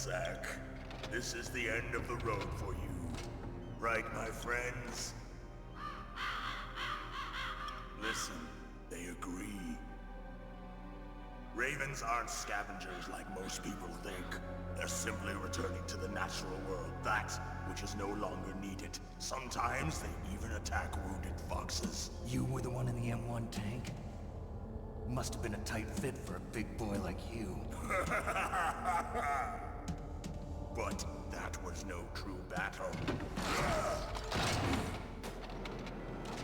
sack. This is the end of the road for you. Right, my friends? Listen, they agree. Ravens aren't scavengers like most people think. They're simply returning to the natural world, that which is no longer needed. Sometimes they even attack wounded foxes. You were the one in the M1 tank? Must have been a tight fit for a big boy like you. But that was no true battle.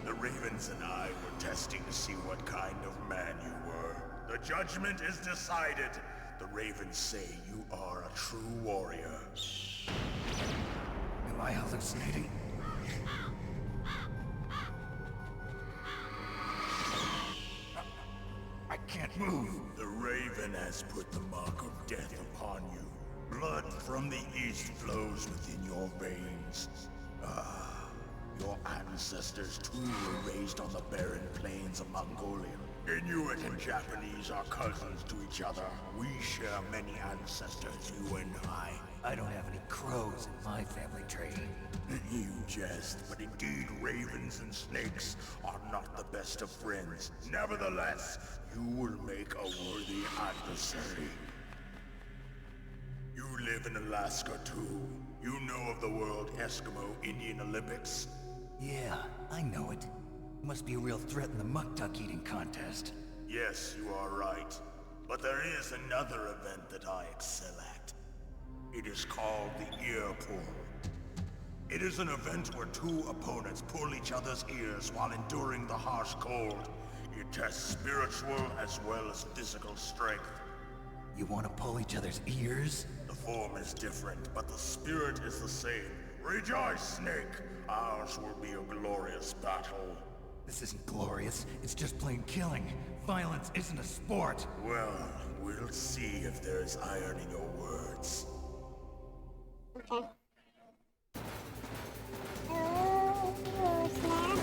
The Ravens and I were testing to see what kind of man you were. The judgment is decided. The Ravens say you are a true warrior. Am I hallucinating? I can't move. The Raven has put the mark of death upon you. Blood from the east flows within your veins. Your ancestors too were raised on the barren plains of Mongolia. Inuit and Japanese are cousins to each other. We share many ancestors, you and I. I don't have any crows in my family tree. You jest, but indeed ravens and snakes are not the best of friends. Nevertheless, you will make a worthy adversary. You live in Alaska too. You know of the World Eskimo Indian Olympics? Yeah, I know it. Must be a real threat in the muck duck eating contest. Yes, you are right. But there is another event that I excel at. It is called the ear pull. It is an event where two opponents pull each other's ears while enduring the harsh cold. It tests spiritual as well as physical strength. You want to pull each other's ears? The form is different, but the spirit is the same. Rejoice, Snake! Ours will be a glorious battle. This isn't glorious, it's just plain killing. Violence isn't a sport. Well, we'll see if there's iron in your words. Okay. Oh, snap.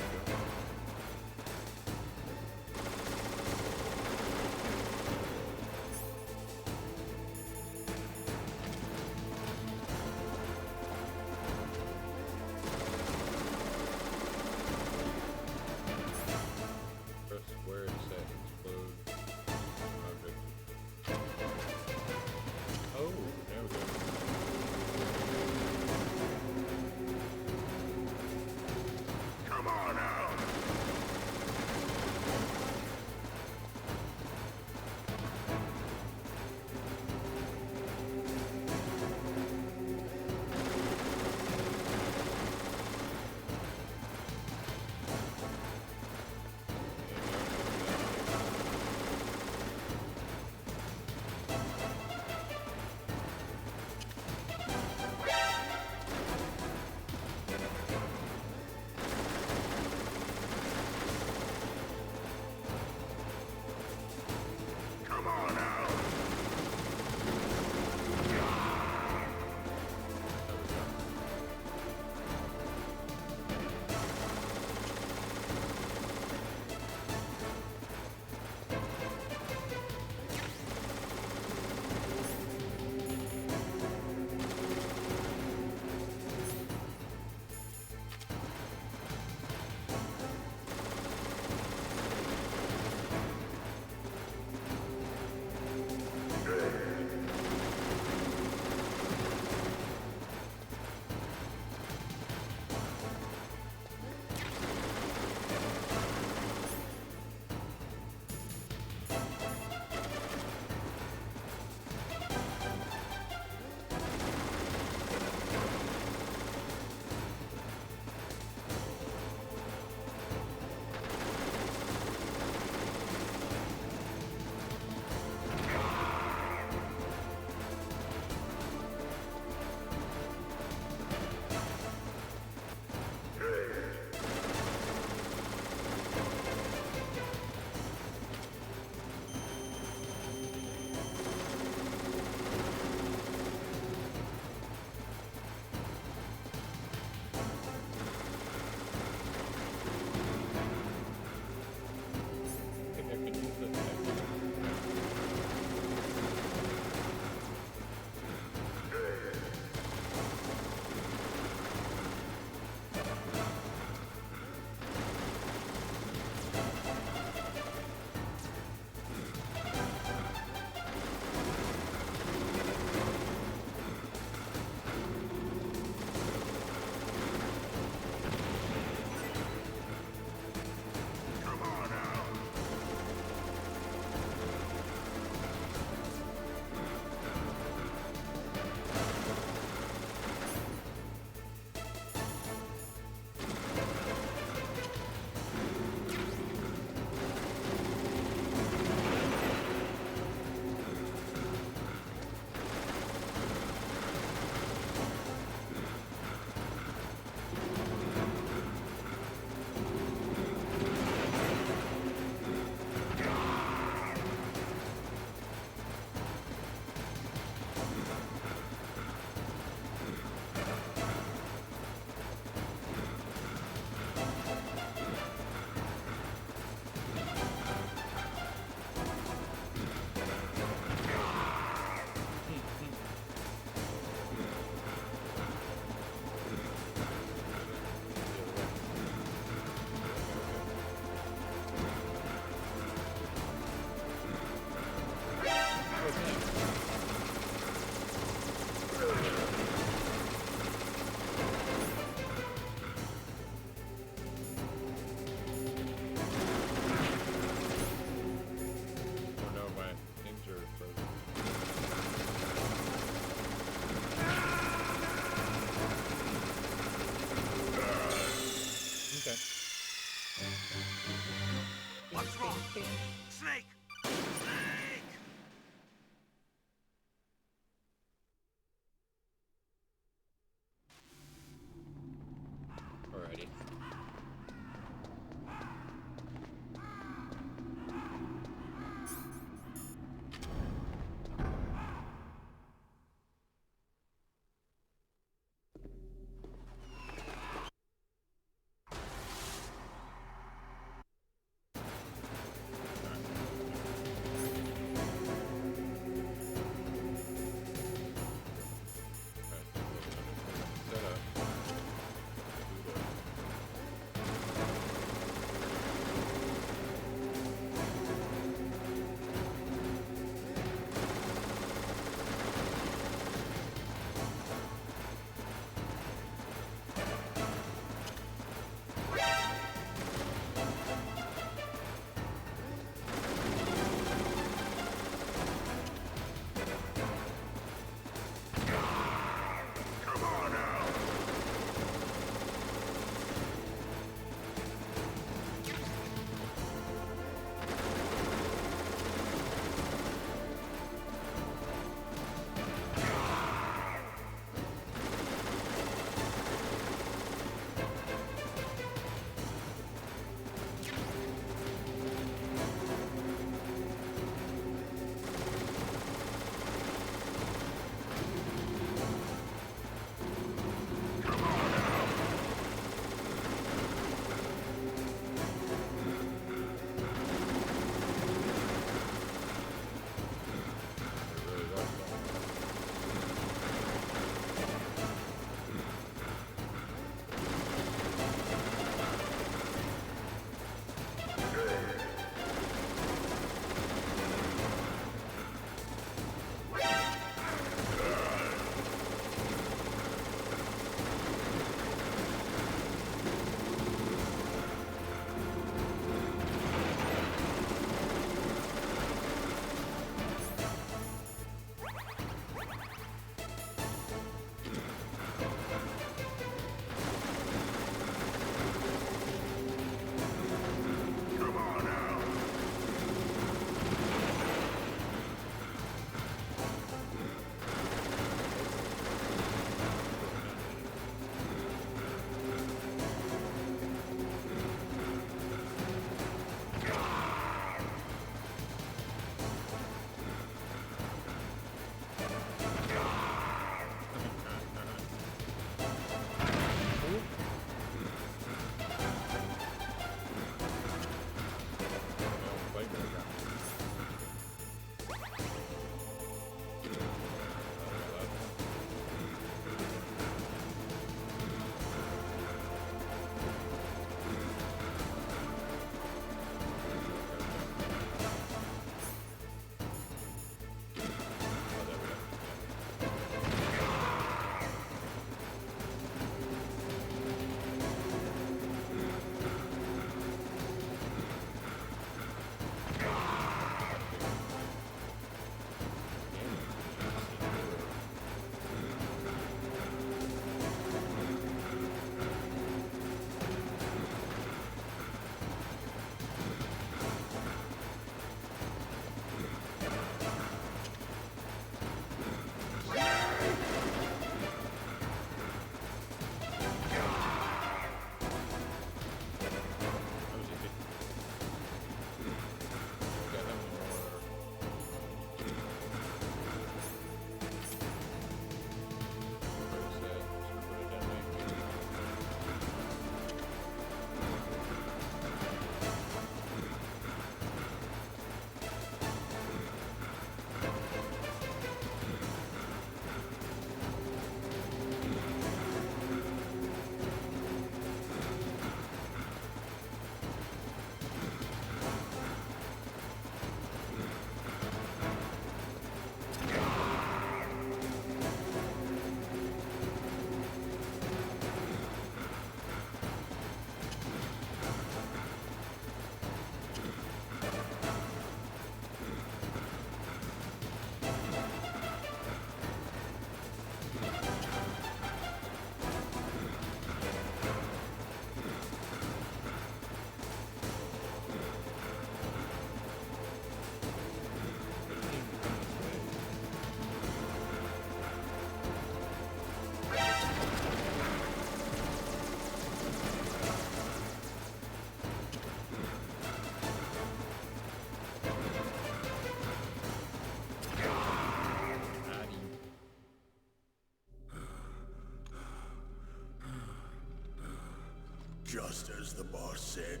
Just as the boss said,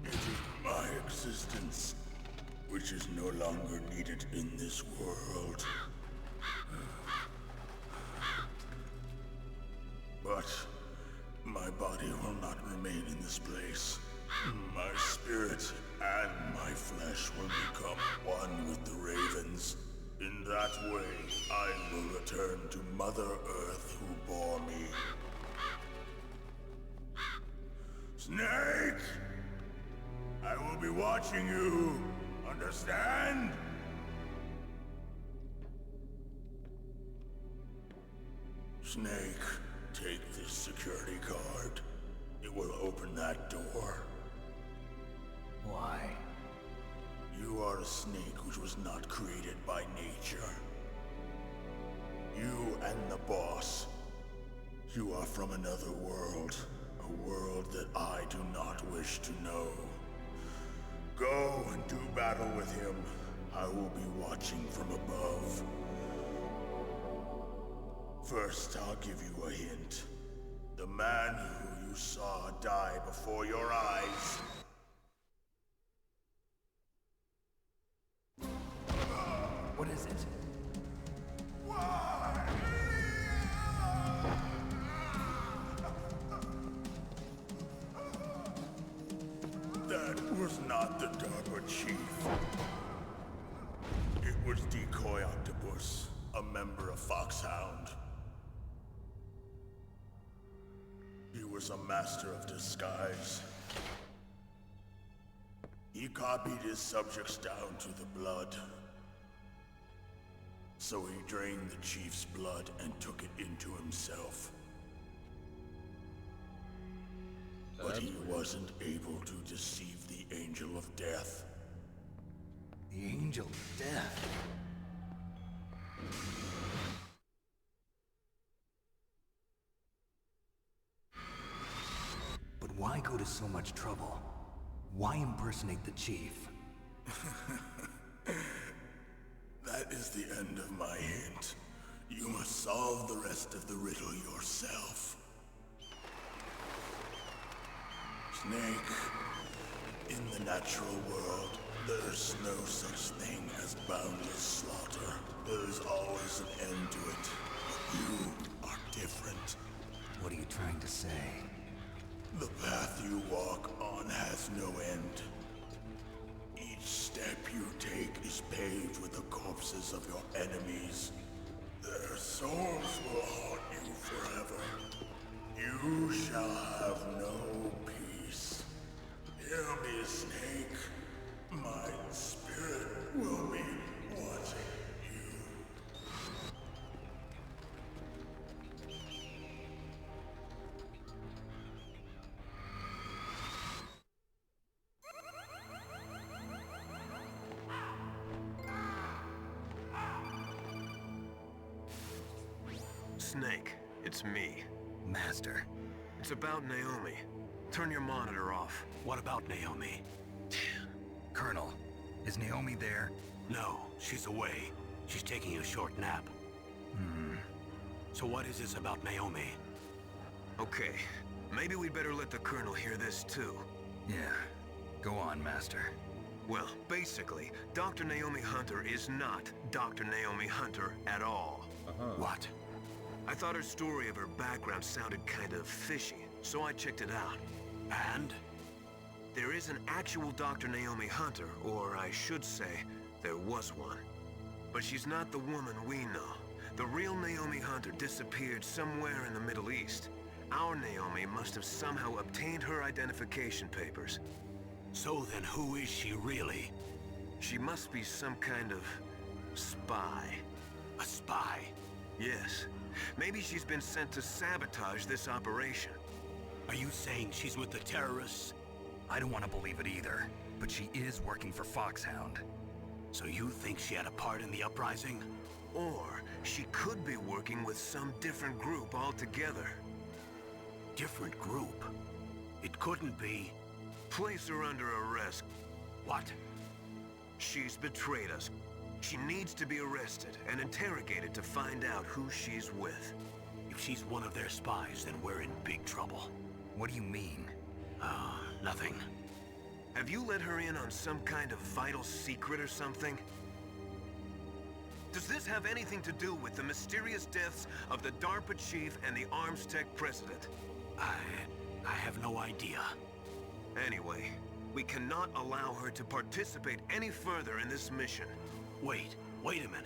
it is my existence which is no longer needed in this world. But my body will not remain in this place. My spirit and my flesh will become one with the ravens. In that way, I will return to Mother Earth who bore me. Snake! I will be watching you. Understand? Snake, take this security card. It will open that door. Why? You are a snake which was not created by nature. You and the boss. You are from another world. A world that I do not wish to know. Go and do battle with him. I will be watching from above. First, I'll give you a hint. The man who you saw die before your eyes. What is it? That was not the DARPA chief. It was Decoy Octopus, a member of Foxhound. He was a master of disguise. He copied his subjects down to the blood. So he drained the chief's blood and took it into himself. But he wasn't able to deceive the Angel of Death. The Angel of Death? But why go to so much trouble? Why impersonate the chief? That is the end of my hint. You must solve the rest of the riddle yourself. Snake, in the natural world, there's no such thing as boundless slaughter. There is always an end to it, but you are different. What are you trying to say? The path you walk on has no end. Each step you take is paved with the corpses of your enemies. Their souls will haunt you forever. You shall have no peace. Hear me, Snake. My spirit will be watching you. Snake, it's me. Master. It's about Naomi. Turn your monitor off. What about Naomi? Colonel, is Naomi there? No, she's away. She's taking a short nap. So what is this about Naomi? Okay, maybe we'd better let the Colonel hear this too. Yeah. Go on, Master. Well, basically, Dr. Naomi Hunter is not Dr. Naomi Hunter at all. What? I thought her story of her background sounded kind of fishy, so I checked it out. And? There is an actual Dr. Naomi Hunter, or I should say, there was one. But she's not the woman we know. The real Naomi Hunter disappeared somewhere in the Middle East. Our Naomi must have somehow obtained her identification papers. So then who is she really? She must be some kind of spy. A spy? Yes. Maybe she's been sent to sabotage this operation. Are you saying she's with the terrorists? I don't want to believe it either, but she is working for Foxhound. So you think she had a part in the uprising? Or she could be working with some different group altogether. Different group? It couldn't be. Place her under arrest. What? She's betrayed us. She needs to be arrested and interrogated to find out who she's with. If she's one of their spies, then we're in big trouble. What do you mean? Oh, nothing. Have you let her in on some kind of vital secret or something? Does this have anything to do with the mysterious deaths of the DARPA chief and the Arms Tech president? I have no idea. Anyway, we cannot allow her to participate any further in this mission. Wait a minute.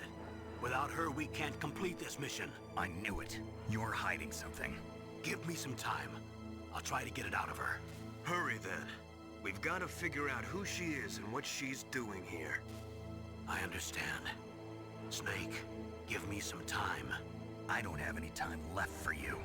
Without her, we can't complete this mission. I knew it. You're hiding something. Give me some time. I'll try to get it out of her. Hurry then. We've got to figure out who she is and what she's doing here. I understand. Snake, give me some time. I don't have any time left for you.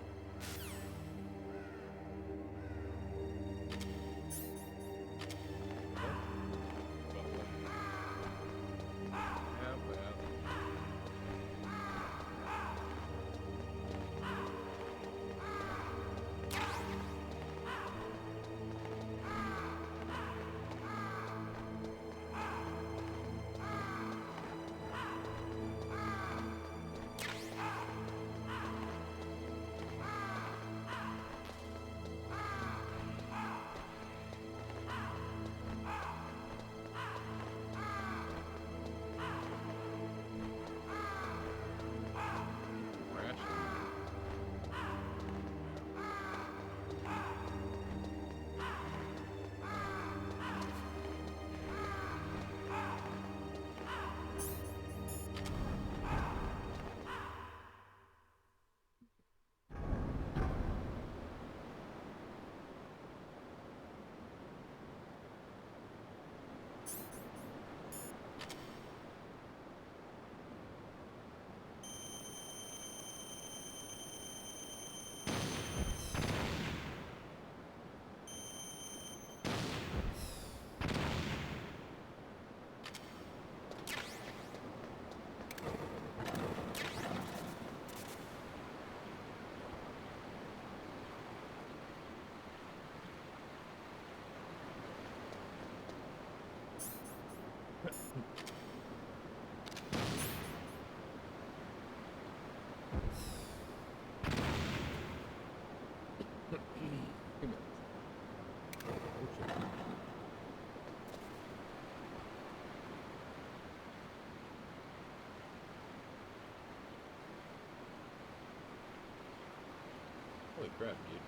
Holy crap, dude.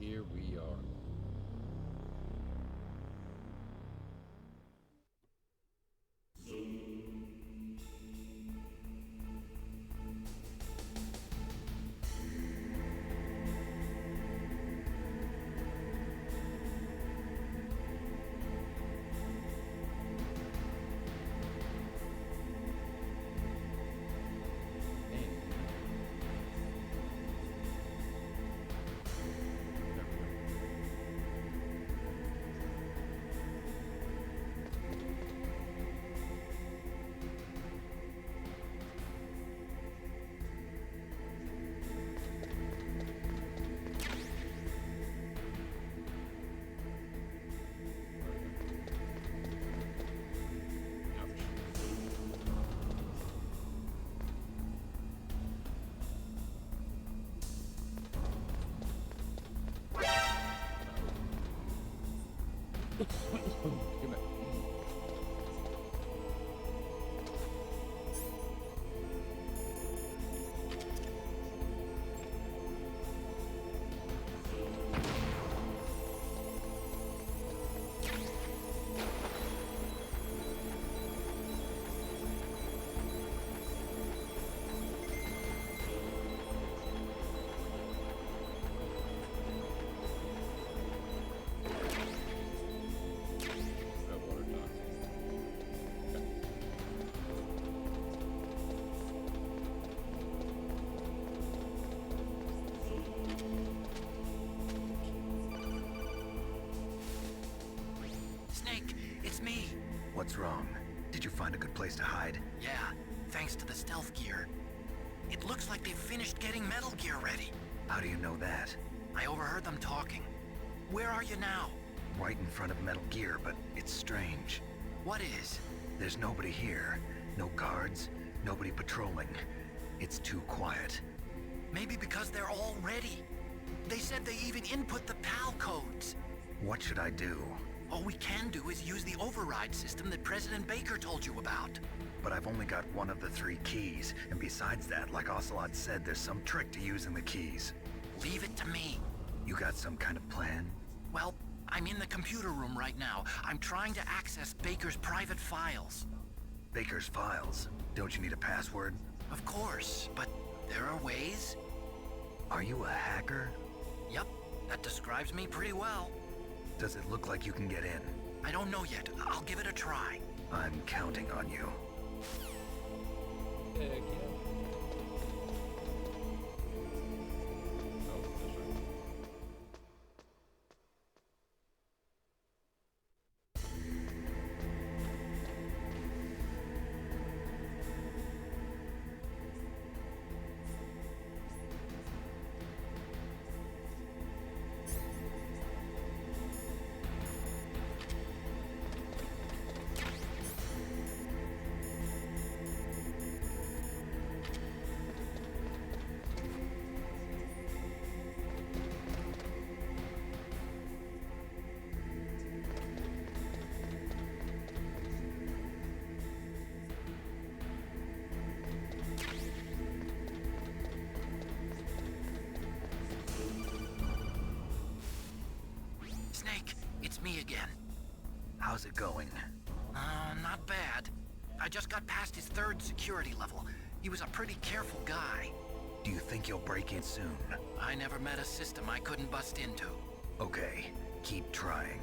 Here we are. What's wrong? Did you find a good place to hide? Yeah, thanks to the stealth gear. It looks like they've finished getting Metal Gear ready. How do you know that? I overheard them talking. Where are you now? Right in front of Metal Gear, but it's strange. What is? There's nobody here. No guards, nobody patrolling. It's too quiet. Maybe because they're all ready. They said they even input the PAL codes. What should I do? All we can do is use the override system that President Baker told you about. But I've only got one of the 3 keys, and besides that, like Ocelot said, there's some trick to using the keys. Leave it to me. You got some kind of plan? Well, I'm in the computer room right now. I'm trying to access Baker's private files. Baker's files? Don't you need a password? Of course, but there are ways. Are you a hacker? Yep, that describes me pretty well. Does it look like you can get in? I don't know yet. I'll give it a try. I'm counting on you. Heck yeah. Oh, that's right. Snake, it's me again. How's it going? Not bad. I just got past his 3rd security level. He was a pretty careful guy. Do you think you'll break in soon? I never met a system I couldn't bust into. Okay, keep trying.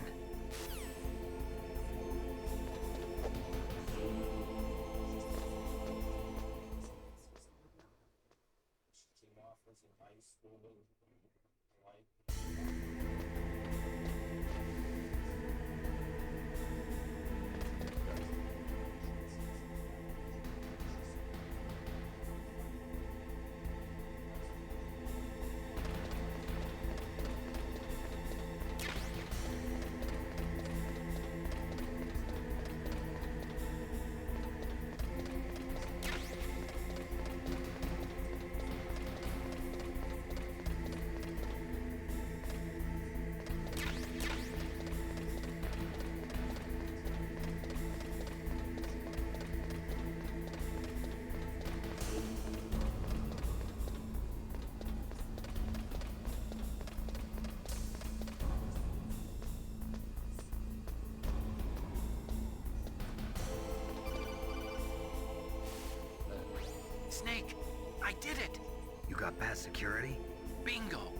Snake, I did it! You got past security? Bingo!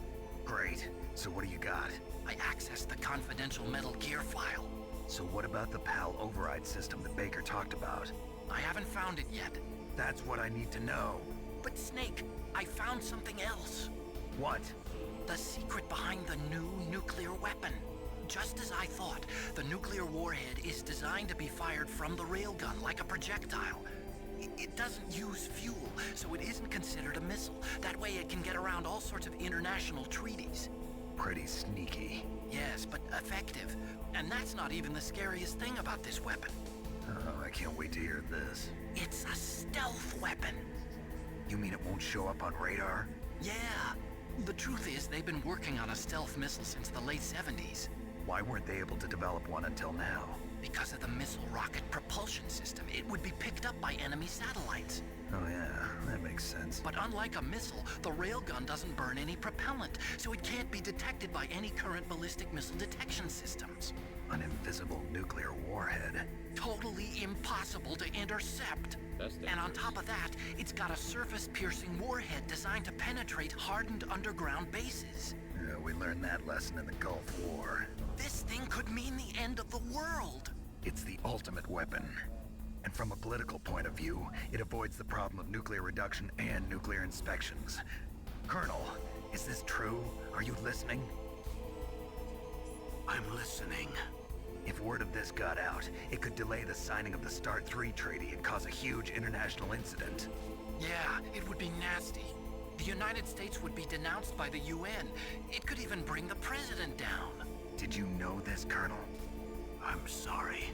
Great. So what do you got? I accessed the confidential Metal Gear file. So what about the PAL override system that Baker talked about? I haven't found it yet. That's what I need to know. But Snake, I found something else. What? The secret behind the new nuclear weapon. Just as I thought, the nuclear warhead is designed to be fired from the railgun like a projectile. It doesn't use fuel, so it isn't considered a missile. That way it can get around all sorts of international treaties. Pretty sneaky. Yes, but effective. And that's not even the scariest thing about this weapon. Oh, I can't wait to hear this. It's a stealth weapon. You mean it won't show up on radar? Yeah. The truth is, they've been working on a stealth missile since the late 70s. Why weren't they able to develop one until now? Because of the missile rocket propulsion system, it would be picked up by enemy satellites. Oh yeah, that makes sense. But unlike a missile, the railgun doesn't burn any propellant, so it can't be detected by any current ballistic missile detection systems. An invisible nuclear warhead. Totally impossible to intercept. And on top of that, it's got a surface-piercing warhead designed to penetrate hardened underground bases. Yeah, we learned that lesson in the Gulf War. This thing could mean the end of the world. It's the ultimate weapon. And from a political point of view, it avoids the problem of nuclear reduction and nuclear inspections. Colonel, is this true? Are you listening? I'm listening. If word of this got out, it could delay the signing of the START 3 treaty and cause a huge international incident. Yeah, it would be nasty. The United States would be denounced by the UN. It could even bring the president down. Did you know this, Colonel? I'm sorry.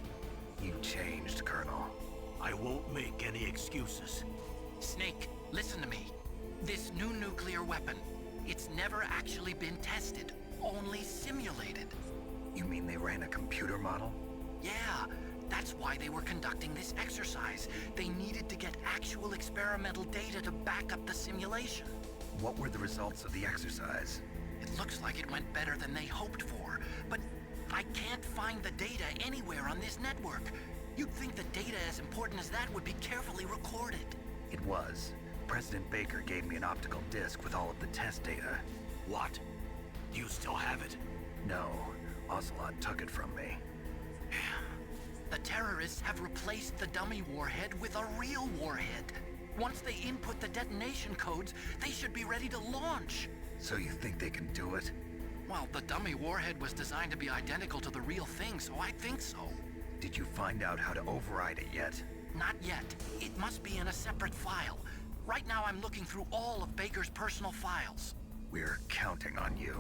You changed, Colonel. I won't make any excuses. Snake, listen to me. This new nuclear weapon, it's never actually been tested, only simulated. You mean they ran a computer model? Yeah, that's why they were conducting this exercise. They needed to get actual experimental data to back up the simulation. What were the results of the exercise? It looks like it went better than they hoped for, but I can't find the data anywhere on this network. You'd think the data as important as that would be carefully recorded. It was. President Baker gave me an optical disc with all of the test data. What? Do you still have it? No, Ocelot took it from me. The terrorists have replaced the dummy warhead with a real warhead. Once they input the detonation codes, they should be ready to launch. So you think they can do it? Well, the dummy warhead was designed to be identical to the real thing, so I think so. Did you find out how to override it yet? Not yet. It must be in a separate file. Right now I'm looking through all of Baker's personal files. We're counting on you.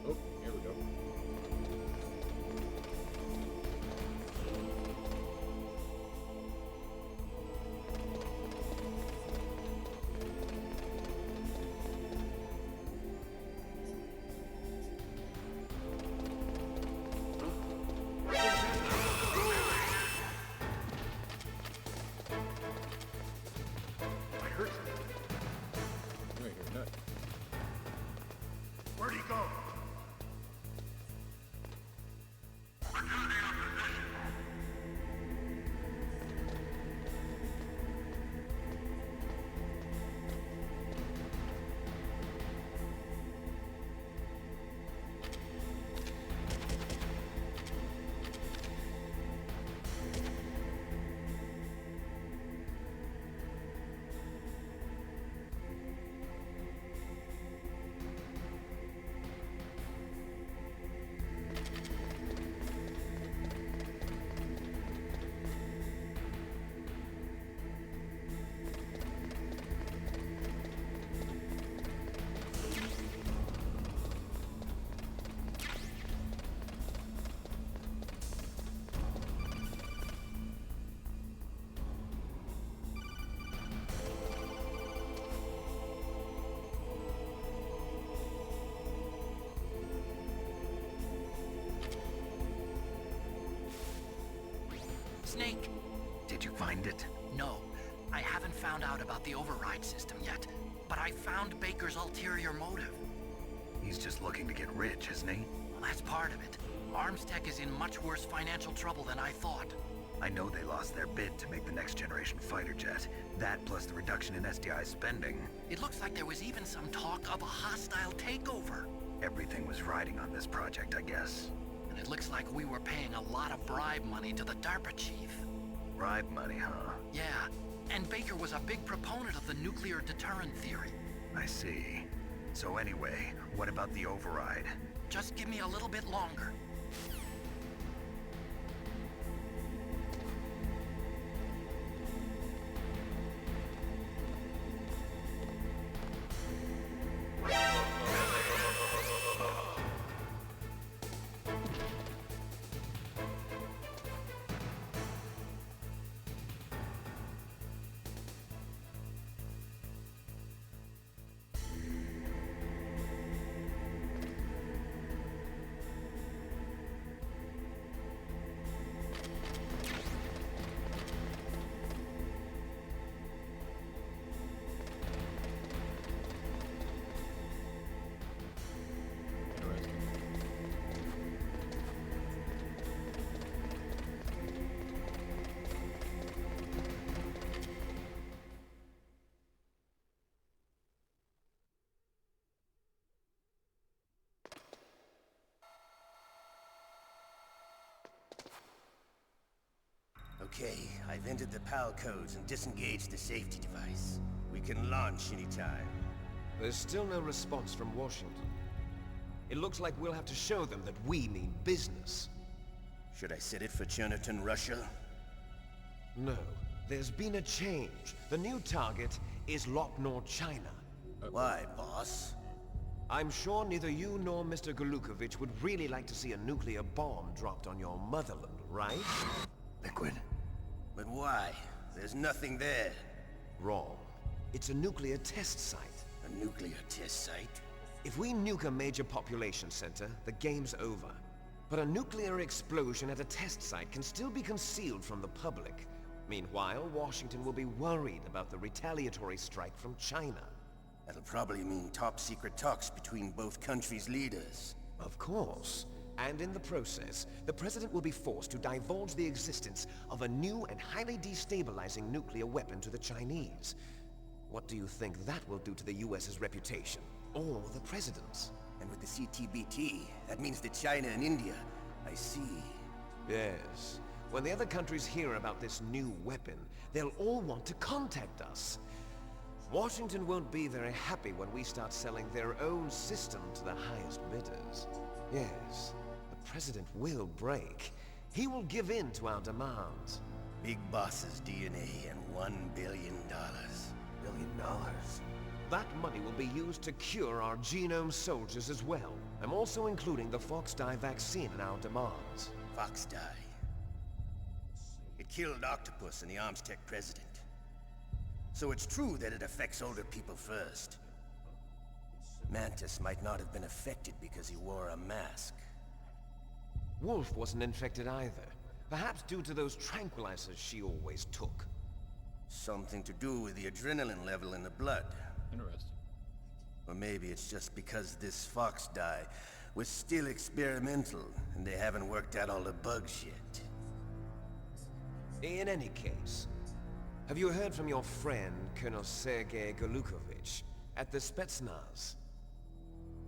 Oh, here we go. I heard something. I hear nothing. Where'd he go? Snake? Did you find it? No, I haven't found out about the override system yet, but I found Baker's ulterior motive. He's just looking to get rich, isn't he? Well, that's part of it. Armstech is in much worse financial trouble than I thought. I know they lost their bid to make the next generation fighter jet. That plus the reduction in SDI spending. It looks like there was even some talk of a hostile takeover. Everything was riding on this project, I guess. And it looks like we were paying a lot of bribe money to the DARPA chief. Bribe money, huh? Yeah, and Baker was a big proponent of the nuclear deterrent theory. I see. So anyway, what about the override? Just give me a little bit longer. Okay, I've entered the PAL codes and disengaged the safety device. We can launch anytime. There's still no response from Washington. It looks like we'll have to show them that we mean business. Should I set it for Cherniton, Russia? No, there's been a change. The new target is Locknor, China. Why, boss? I'm sure neither you nor Mr. Golukovich would really like to see a nuclear bomb dropped on your motherland, right? Liquid. But why? There's nothing there. Wrong. It's a nuclear test site. A nuclear test site? If we nuke a major population center, the game's over. But a nuclear explosion at a test site can still be concealed from the public. Meanwhile, Washington will be worried about the retaliatory strike from China. That'll probably mean top-secret talks between both countries' leaders. Of course. And in the process, the President will be forced to divulge the existence of a new and highly destabilizing nuclear weapon to the Chinese. What do you think that will do to the US's reputation? Or the President's? And with the CTBT, that means that China and India. I see. Yes. When the other countries hear about this new weapon, they'll all want to contact us. Washington won't be very happy when we start selling their own system to the highest bidders. Yes, the President will break. He will give in to our demands. Big Boss's DNA and $1 billion. $1 billion? That money will be used to cure our genome soldiers as well. I'm also including the Fox dye vaccine in our demands. Fox dye. It killed Octopus and the Armstech president. So it's true that it affects older people first. Mantis might not have been affected because he wore a mask. Wolf wasn't infected either. Perhaps due to those tranquilizers she always took. Something to do with the adrenaline level in the blood. Interesting. Or maybe it's just because this Fox dye was still experimental and they haven't worked out all the bugs yet. In any case, have you heard from your friend, Colonel Sergei Golukovich, at the Spetsnaz?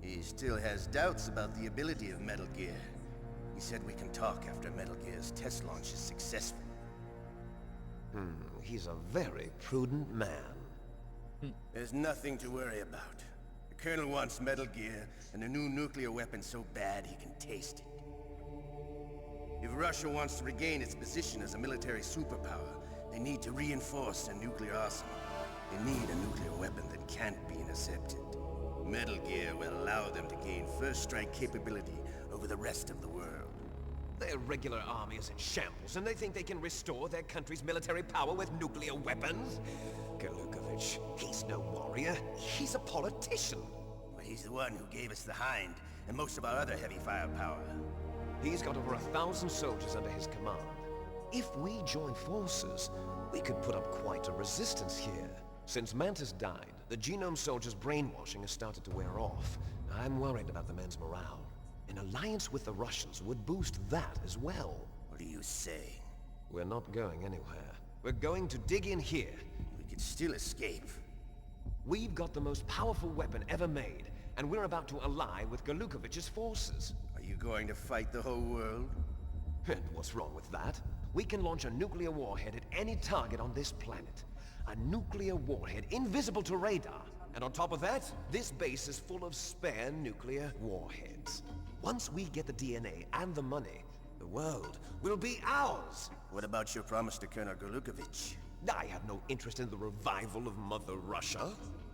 He still has doubts about the ability of Metal Gear. He said we can talk after Metal Gear's test launch is successful. He's a very prudent man. There's nothing to worry about. The Colonel wants Metal Gear and a new nuclear weapon so bad he can taste it. If Russia wants to regain its position as a military superpower, they need to reinforce their nuclear arsenal. They need a nuclear weapon that can't be intercepted. Metal Gear will allow them to gain first strike capability over the rest of the world. Their regular army is in shambles, and they think they can restore their country's military power with nuclear weapons? Golukovich, he's no warrior. He's a politician. Well, he's the one who gave us the Hind and most of our other heavy firepower. He's got over 1,000 soldiers under his command. If we join forces, we could put up quite a resistance here. Since Mantis died, the genome soldiers' brainwashing has started to wear off. I'm worried about the men's morale. An alliance with the Russians would boost that as well. What are you saying? We're not going anywhere. We're going to dig in here. We could still escape. We've got the most powerful weapon ever made, and we're about to ally with Golukovich's forces. Are you going to fight the whole world? And what's wrong with that? We can launch a nuclear warhead at any target on this planet. A nuclear warhead invisible to radar. And on top of that, this base is full of spare nuclear warheads. Once we get the DNA and the money, the world will be ours! What about your promise to Colonel Golukovich? I have no interest in the revival of Mother Russia.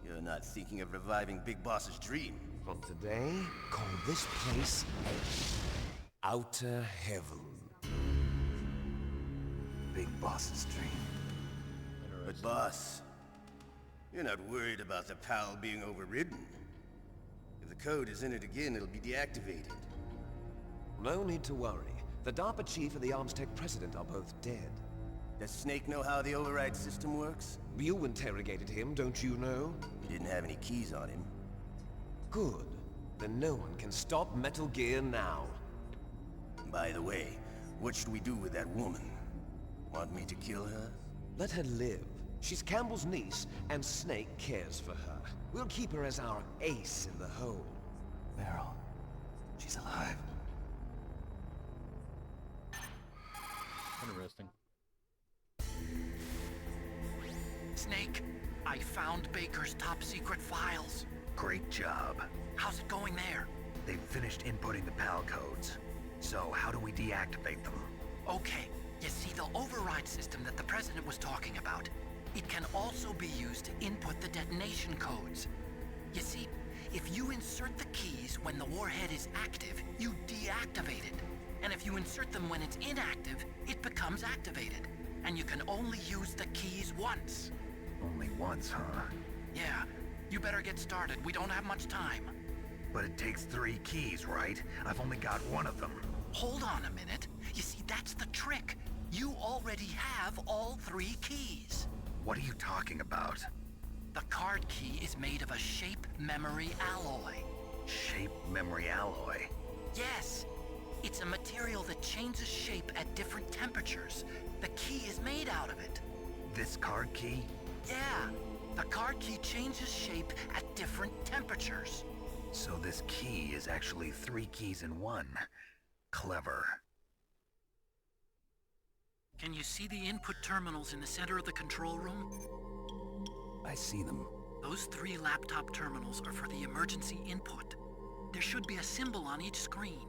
You're not thinking of reviving Big Boss's dream. From today, call this place Outer Heaven. Big Boss's dream. But boss, you're not worried about the PAL being overridden. If the code is in it again, it'll be deactivated. No need to worry. The DARPA chief and the Armstech president are both dead. Does Snake know how the override system works? You interrogated him, don't you know? He didn't have any keys on him. Good. Then no one can stop Metal Gear now. By the way, what should we do with that woman? Want me to kill her? Let her live. She's Campbell's niece, and Snake cares for her. We'll keep her as our ace in the hole. Meryl, she's alive. Interesting. Snake. I found Baker's top-secret files. Great job. How's it going there? They've finished inputting the PAL codes. So how do we deactivate them? Okay, you see the override system that the President was talking about? It can also be used to input the detonation codes. You see, if you insert the keys when the warhead is active, you deactivate it. And if you insert them when it's inactive, it becomes activated. And you can only use the keys once. Only once, huh? Yeah, you better get started. We don't have much time. But it takes 3 keys, right? I've only got 1 of them. Hold on a minute. You see, that's the trick. You already have all 3 keys. What are you talking about? The card key is made of a shape memory alloy. Shape memory alloy? Yes. It's a material that changes shape at different temperatures. The key is made out of it. This card key? Yeah. The card key changes shape at different temperatures. So this key is actually 3 keys in 1. Clever. Can you see the input terminals in the center of the control room? I see them. Those 3 laptop terminals are for the emergency input. There should be a symbol on each screen.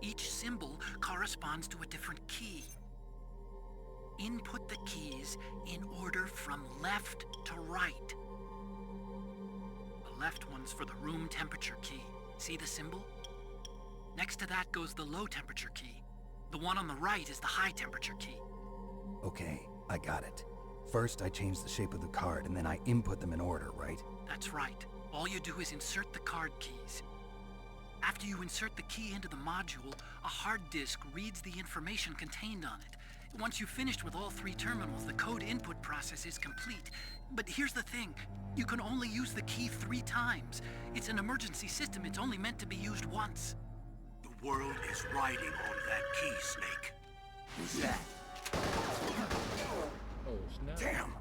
Each symbol corresponds to a different key. Input the keys in order from left to right. The left one's for the room temperature key. See the symbol? Next to that goes the low temperature key. The one on the right is the high temperature key. Okay, I got it. First, I change the shape of the card, and then I input them in order, right? That's right. All you do is insert the card keys. After you insert the key into the module, a hard disk reads the information contained on it. Once you've finished with all 3 terminals, the code input process is complete. But here's the thing. You can only use the key 3 times. It's an emergency system. It's only meant to be used once. The world is riding on that key, Snake. Who's that? Oh, snap. Damn!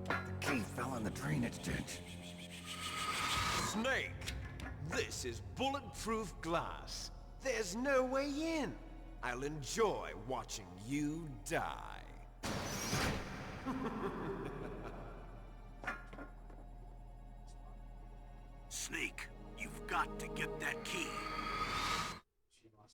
The key fell in the drainage ditch. Snake, this is bulletproof glass. There's no way in. I'll enjoy watching you die. Snake, you've got to get that key.